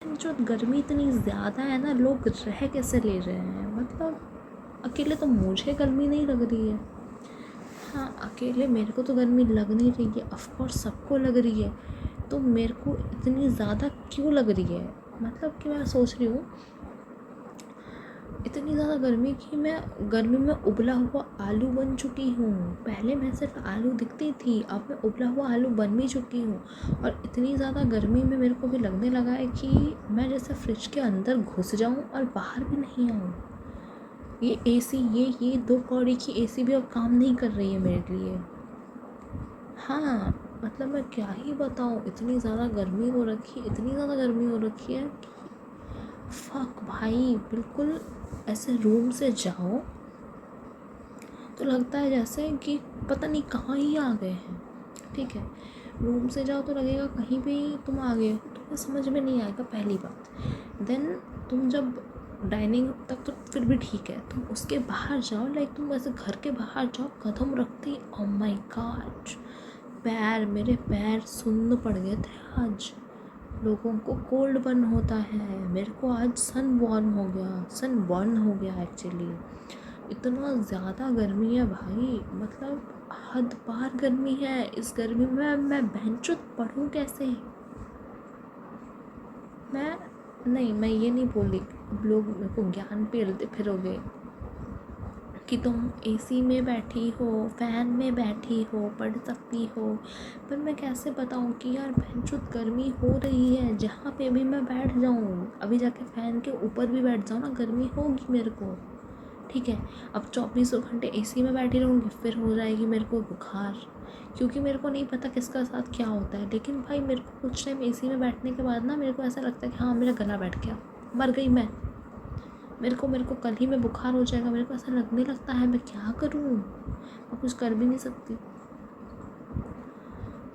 लेकिन जो गर्मी इतनी ज़्यादा है ना, लोग रह कैसे ले रहे हैं। मतलब अकेले तो मुझे गर्मी नहीं लग रही है, हाँ अकेले मेरे को तो गर्मी लग नहीं रही है, ऑफकोर्स सबको लग रही है, तो मेरे को इतनी ज़्यादा क्यों लग रही है। मतलब कि मैं सोच रही हूँ इतनी ज़्यादा गर्मी कि मैं गर्मी में उबला हुआ आलू बन चुकी हूँ। पहले मैं सिर्फ आलू दिखती थी, अब मैं उबला हुआ आलू बन भी चुकी हूँ। और इतनी ज़्यादा गर्मी में मेरे को भी लगने लगा है कि मैं जैसे फ्रिज के अंदर घुस जाऊँ और बाहर भी नहीं आऊँ। ये एसी, ये 2 कौड़ी की एसी भी अब काम नहीं कर रही है मेरे लिए। हाँ मतलब मैं क्या ही बताऊँ, इतनी ज़्यादा गर्मी हो रखी है, इतनी ज़्यादा गर्मी हो रखी है कि फक भाई। बिल्कुल ऐसे रूम से जाओ तो लगता है जैसे कि पता नहीं कहाँ ही आ गए हैं। ठीक है, रूम से जाओ तो लगेगा कहीं भी तुम आ गए हो, तुम्हें समझ में नहीं आएगा पहली बात। देन तुम जब डाइनिंग तक तो फिर भी ठीक है, तुम उसके बाहर जाओ, लाइक तुम ऐसे घर के बाहर जाओ, कदम रखते ही ओ माय गॉड, मेरे पैर सुन्न पड़ गए थे आज। लोगों को कोल्ड बर्न होता है, मेरे को आज सन बर्न हो गया एक्चुअली। इतना ज़्यादा गर्मी है भाई, मतलब हद पार गर्मी है। इस गर्मी में मैं बहनचोद पढ़ूँ कैसे। मैं ये नहीं बोल रही, लोग मेरे को ज्ञान पेलते फिरोगे कि तुम एसी में बैठी हो, फ़ैन में बैठी हो, पढ़ सकती हो। पर मैं कैसे बताऊँ कि यार बहनचोद गर्मी हो रही है, जहाँ पे भी मैं बैठ जाऊँ, अभी जाके फ़ैन के ऊपर भी बैठ जाऊँ ना, गर्मी होगी मेरे को। ठीक है, अब 24 घंटे एसी में बैठी रहूँगी, फिर हो जाएगी मेरे को बुखार, क्योंकि मेरे को नहीं पता किसका साथ क्या होता है। लेकिन भाई मेरे को कुछ टाइम एसी में बैठने के बाद ना मेरे को ऐसा लगता है कि हाँ मेरा गला बैठ गया, मर गई मैं, मेरे को कल ही में बुखार हो जाएगा, मेरे को ऐसा लगने लगता है। मैं क्या करूँ, मैं कुछ कर भी नहीं सकती।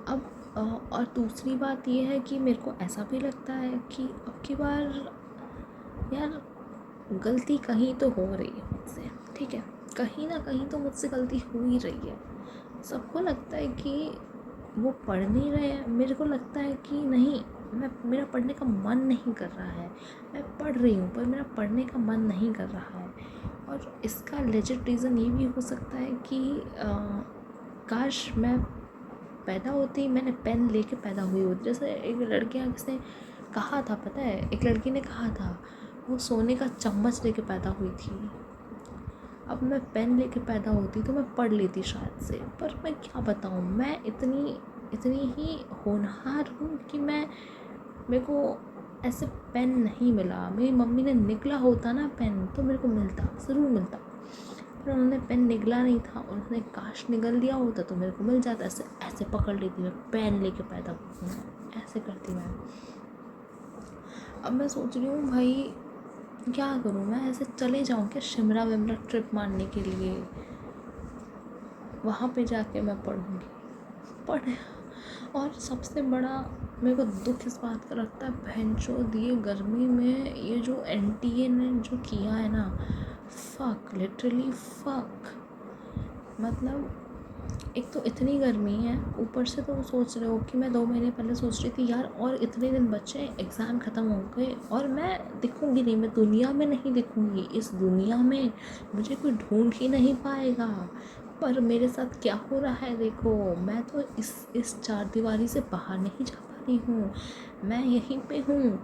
अब और दूसरी बात ये है कि मेरे को ऐसा भी लगता है कि अब की बार यार गलती कहीं तो हो रही है मुझसे। ठीक है, कहीं ना कहीं तो मुझसे गलती हो ही रही है। सबको लगता है कि वो पढ़ नहीं रहे हैं, मेरे को लगता है कि नहीं, मेरा पढ़ने का मन नहीं कर रहा है। मैं पढ़ रही हूँ पर मेरा पढ़ने का मन नहीं कर रहा है। और इसका लेजिट रीज़न ये भी हो सकता है कि काश मैं पैदा होती मैंने पेन लेके पैदा हुई होती। जैसे एक लड़की किसने कहा था पता है, एक लड़की ने कहा था वो सोने का चम्मच लेके पैदा हुई थी। अब मैं पेन लेके पैदा होती तो मैं पढ़ लेती शायद से। पर मैं क्या बताऊँ, मैं इतनी ही होनहार हूँ कि मेरे को ऐसे पेन नहीं मिला। मेरी मम्मी ने निकला होता ना पेन तो मेरे को मिलता, ज़रूर मिलता, पर उन्होंने पेन निकला नहीं था। उन्होंने काश निकल दिया होता तो मेरे को मिल जाता। ऐसे ऐसे पकड़ लेती मैं, पेन लेके पैदा हुई हूँ, ऐसे करती मैं। अब मैं सोच रही हूँ भाई क्या करूँ, मैं ऐसे चले जाऊँ क्या शिमला विमला ट्रिप मारने के लिए, वहाँ पे जाके मैं पढ़। और सबसे बड़ा मेरे को दुख इस बात का लगता है, बहनचोद ये गर्मी में ये जो एनटीए ने जो किया है ना, फक, लिटरली फक। मतलब एक तो इतनी गर्मी है, ऊपर से तो सोच रहे हो कि मैं 2 महीने पहले सोच रही थी यार और इतने दिन बचे, एग्ज़ाम ख़त्म हो गए और मैं दिखूँगी नहीं, मैं दुनिया में नहीं दिखूँगी, इस दुनिया में मुझे कोई ढूंढ ही नहीं पाएगा। पर मेरे साथ क्या हो रहा है देखो, मैं तो इस चारदीवारी से बाहर नहीं जा पा रही हूँ, मैं यहीं पे हूँ।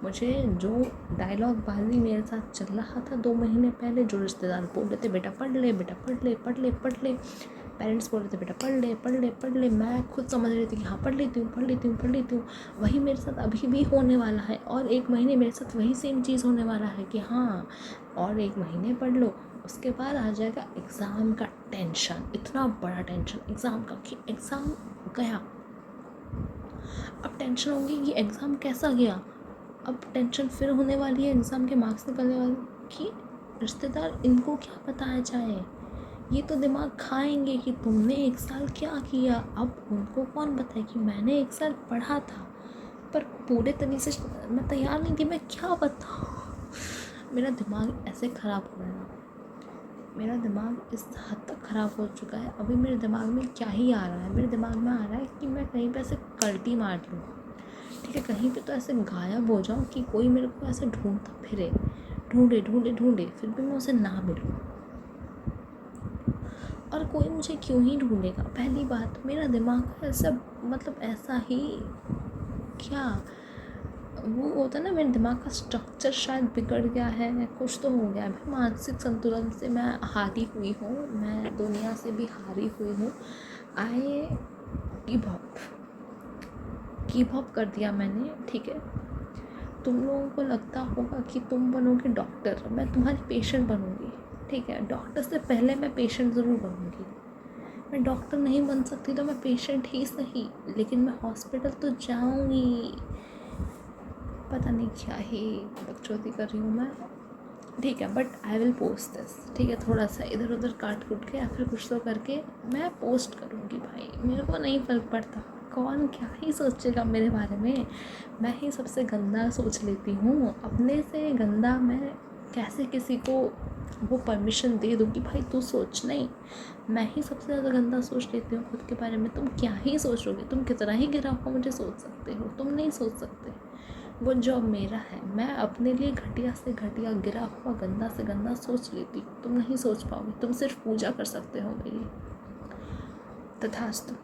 मुझे जो डायलॉग बाजी मेरे साथ चल रहा था 2 महीने पहले, जो रिश्तेदार बोल रहे थे बेटा पढ़ ले, बेटा पढ़ ले, पढ़ ले, पढ़ ले, पेरेंट्स बोल रहे थे बेटा पढ़ ले, पढ़ ले, पढ़ ले, मैं खुद समझ रही थी कि हाँ पढ़ लेती हूँ, पढ़ लेती हूँ, पढ़ लेती हूँ, वही मेरे साथ अभी भी होने वाला है। और 1 महीने मेरे साथ वही सेम चीज़ होने वाला है कि हाँ और 1 महीने पढ़ लो, उसके बाद आ जाएगा एग्ज़ाम का टेंशन, इतना बड़ा टेंशन एग्ज़ाम का कि एग्ज़ाम गया। अब टेंशन होगी कि एग्ज़ाम कैसा गया। अब टेंशन फिर होने वाली है एग्ज़ाम के मार्क्स निकलने वाले कि रिश्तेदार इनको क्या बताया जाए। ये तो दिमाग खाएंगे कि तुमने 1 साल क्या किया। अब उनको कौन बताए कि मैंने 1 साल पढ़ा था पर पूरे तरीके से मैं तैयार नहीं थी। मैं क्या बताऊँ, मेरा दिमाग ऐसे ख़राब हो रहा है, मेरा दिमाग इस हद तक ख़राब हो चुका है। अभी मेरे दिमाग में क्या ही आ रहा है, मेरे दिमाग में आ रहा है कि मैं कहीं पे ऐसे कल्टी मार लूँ। ठीक है, कहीं पे तो ऐसे गायब हो जाऊँ कि कोई मेरे को ऐसे ढूंढता फिरे, ढूंढे ढूंढे ढूंढे, फिर भी मैं उसे ना मिलूँ। और कोई मुझे क्यों ही ढूंढेगा? पहली बात, मेरा दिमाग ऐसा, मतलब ऐसा ही क्या, वो होता है ना, मेरे दिमाग का स्ट्रक्चर शायद बिगड़ गया है, कुछ तो हो गया है। मानसिक संतुलन से मैं हारी हुई हूँ, मैं दुनिया से भी हारी हुई हूँ। आई गिव अप कर दिया मैंने। ठीक है, तुम लोगों को लगता होगा कि तुम बनोगे डॉक्टर, मैं तुम्हारी पेशेंट बनूंगी। ठीक है, डॉक्टर से पहले मैं पेशेंट ज़रूर बनूंगी। मैं डॉक्टर नहीं बन सकती तो मैं पेशेंट ही सही, लेकिन मैं हॉस्पिटल तो जाऊंगी। पता नहीं क्या ही बकचोदी कर रही हूँ मैं। ठीक है, but I will post this. ठीक है, थोड़ा सा इधर उधर काट कूट के या फिर कुछ तो करके मैं पोस्ट करूँगी भाई, मेरे को नहीं फ़र्क पड़ता कौन क्या ही सोचेगा मेरे बारे में। मैं ही सबसे गंदा सोच लेती हूँ, अपने से गंदा मैं कैसे किसी को वो परमिशन दे दूँ कि भाई तू सोच। नहीं, मैं ही सबसे ज़्यादा गंदा सोच लेती हूँ खुद के बारे में। तुम क्या ही सोचोगे? तुम कितना ही गिरा हुआ मुझे सोच सकते हो, तुम नहीं सोच सकते। वो जॉब मेरा है, मैं अपने लिए घटिया से घटिया, गिरा हुआ, गंदा से गंदा सोच लेती हूँ। तुम नहीं सोच पाओगे, तुम सिर्फ पूजा कर सकते हो मेरी। तथास्तु।